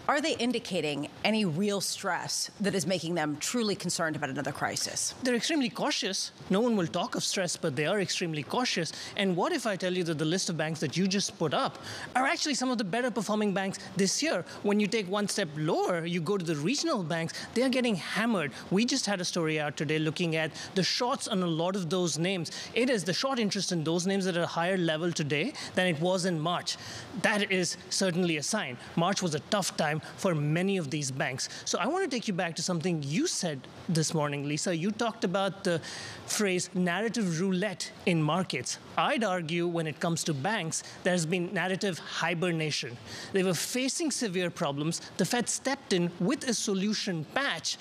Are they indicating any real stress that is making them truly concerned about another crisis? They're extremely cautious. No one will talk of stress, but they are extremely cautious. And what if I tell you that the list of banks that you just put up are actually some of the better performing banks this year? When you take one step lower, you go to the regional banks, they are getting hammered. We just had a story out today looking at the shorts on a lot of those names. It is the short interest in those names at a higher level today than it was in March. That is certainly a sign. March was a tough time for many of these banks. So I want to take you back to something you said this morning, Lisa. You talked about the phrase narrative roulette in markets. I'd argue when it comes to banks, there's been narrative hibernation. They were facing severe problems. The Fed stepped in with a solution patch.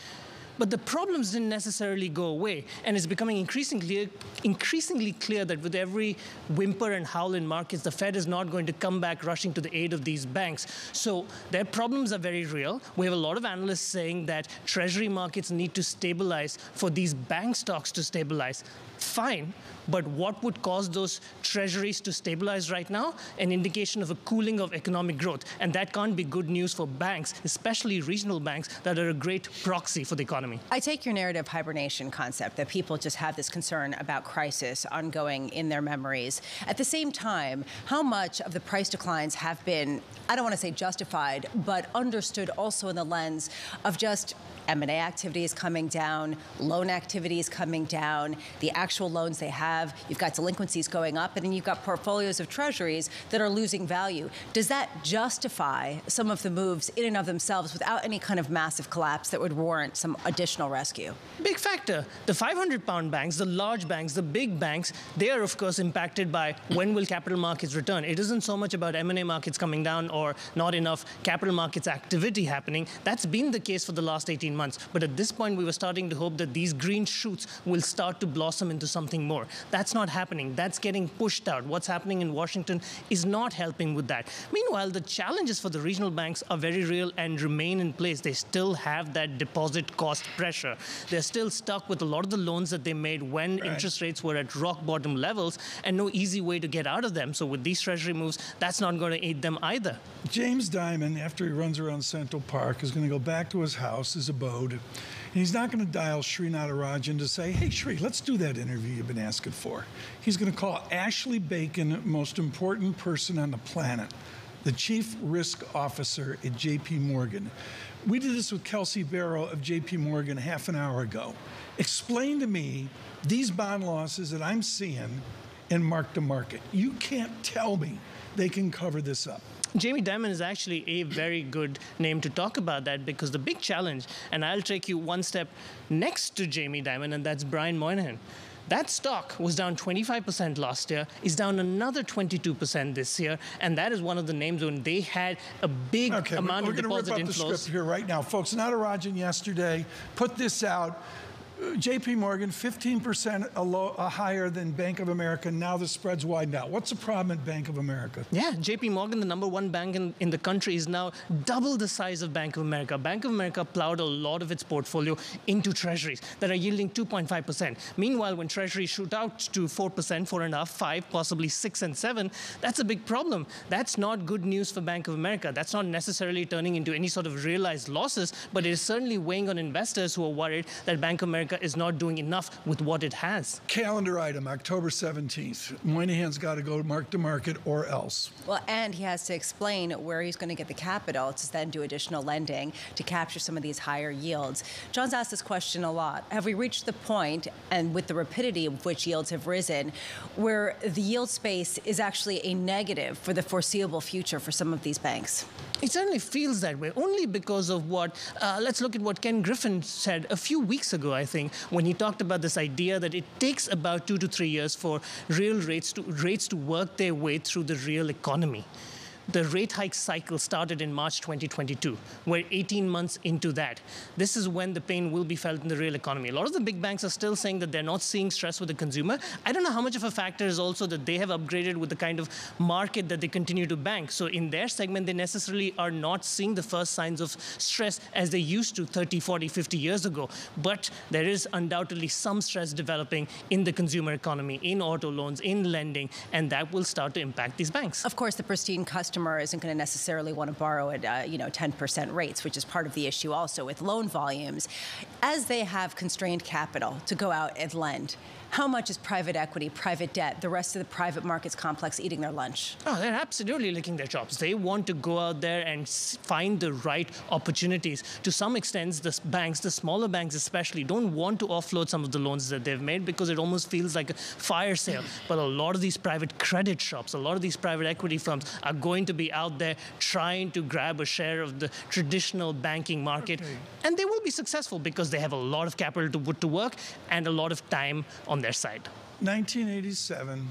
But the problems didn't necessarily go away, and it's becoming increasingly clear that with every whimper and howl in markets, the Fed is not going to come back rushing to the aid of these banks. So their problems are very real. We have a lot of analysts saying that treasury markets need to stabilize for these bank stocks to stabilize. Fine, but what would cause those treasuries to stabilize right now? An indication of a cooling of economic growth, and that can't be good news for banks, especially regional banks that are a great proxy for the economy. I take your narrative hibernation concept, that people just have this concern about crisis ongoing in their memories. At the same time, how much of the price declines have been, I don't want to say justified, but understood also in the lens of just M&A activity is coming down, loan activity is coming down, the actual loans they have, you've got delinquencies going up, and then you've got portfolios of treasuries that are losing value. Does that justify some of the moves in and of themselves without any kind of massive collapse that would warrant some additional rescue? Big factor. The 500-pound banks, the large banks, the big banks, they are, of course, impacted by when will capital markets return. It isn't so much about M&A markets coming down or not enough capital markets activity happening. That's been the case for the last 18 months. But at this point, we were starting to hope that these green shoots will start to blossom into something more. That's not happening. That's getting pushed out. What's happening in Washington is not helping with that. Meanwhile, the challenges for the regional banks are very real and remain in place. They still have that deposit cost pressure. They're still stuck with a lot of the loans that they made when interest rates were at rock bottom levels, and no easy way to get out of them. So with these treasury moves, that's not going to aid them either. James Dimon, after he runs around Central Park, is going to go back to his house, his abode, and he's not going to dial Sridhar Natarajan to say, hey, Sri, let's do that interview you've been asking for. He's going to call Ashley Bacon, most important person on the planet, the chief risk officer at JP Morgan. We did this with Kelsey Barrow of JP Morgan half an hour ago. Explain to me these bond losses that I'm seeing in mark-to-market. You can't tell me they can cover this up. Jamie Dimon is actually a very good name to talk about that, because the big challenge, and I'll take you one step next to Jamie Dimon, and that's Brian Moynihan. That stock was down 25% last year, is down another 22% this year, and that is one of the names when they had a big amount of deposit inflows. We're going to rip up the script here right now. Folks, Natarajan yesterday put this out. JP Morgan, 15% higher than Bank of America. Now the spread's widened out. What's the problem at Bank of America? Yeah, JP Morgan, the #1 bank in the country, is now double the size of Bank of America. Bank of America plowed a lot of its portfolio into treasuries that are yielding 2.5%. Meanwhile, when treasuries shoot out to 4%, 4.5%, 5%, possibly 6% and 7%, that's a big problem. That's not good news for Bank of America. That's not necessarily turning into any sort of realized losses, but it is certainly weighing on investors who are worried that Bank of America is not doing enough with what it has. Calendar item, October 17th. Moynihan's got to go mark to market or else. Well, and he has to explain where he's going to get the capital to then do additional lending to capture some of these higher yields. John's asked this question a lot. Have we reached the point, and with the rapidity of which yields have risen, where the yield space is actually a negative for the foreseeable future for some of these banks? It certainly feels that way, only because of what, let's look at what Ken Griffin said a few weeks ago, I think, when he talked about this idea that it takes about 2 to 3 years for real rates to work their way through the real economy. The rate hike cycle started in March 2022. We're 18 months into that. This is when the pain will be felt in the real economy. A lot of the big banks are still saying that they're not seeing stress with the consumer. I don't know how much of a factor is also that they have upgraded with the kind of market that they continue to bank. So in their segment, they necessarily are not seeing the first signs of stress as they used to 30, 40, 50 years ago. But there is undoubtedly some stress developing in the consumer economy, in auto loans, in lending, and that will start to impact these banks. Of course, the pristine customer customer isn't going to necessarily want to borrow at 10% rates, which is part of the issue also with loan volumes. As they have constrained capital to go out and lend, how much is private equity, private debt, the rest of the private markets complex eating their lunch? Oh, they're absolutely licking their chops. They want to go out there and find the right opportunities. To some extent, the banks, the smaller banks especially, don't want to offload some of the loans that they've made because it almost feels like a fire sale. But a lot of these private credit shops, a lot of these private equity firms are going to be out there trying to grab a share of the traditional banking market. Okay. And they will be successful because they have a lot of capital to put to work and a lot of time on their side. 1987,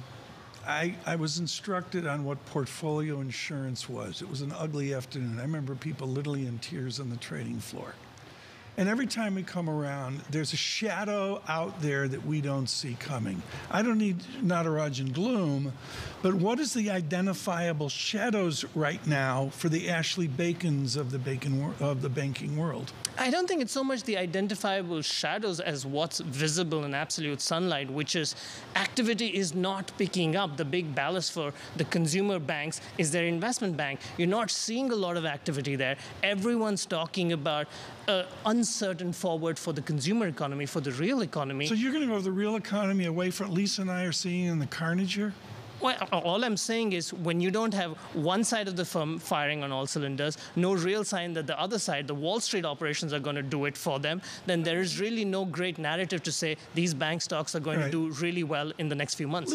I was instructed on what portfolio insurance was. It was an ugly afternoon. I remember people literally in tears on the trading floor. And every time we come around, there's a shadow out there that we don't see coming. I don't need Natarajan gloom, but what is the identifiable shadows right now for the Ashley Bacons of the banking world? I don't think it's so much the identifiable shadows as what's visible in absolute sunlight, which is activity is not picking up. The big ballast for the consumer banks is their investment bank. You're not seeing a lot of activity there. Everyone's talking about uncertain forward for the consumer economy, for the real economy. So you're going to go the real economy away from what Lisa and I are seeing in the carnage here? Well, all I'm saying is when you don't have one side of the firm firing on all cylinders, no real sign that the other side, the Wall Street operations, are going to do it for them, then there is really no great narrative to say these bank stocks are going to do really well in the next few months.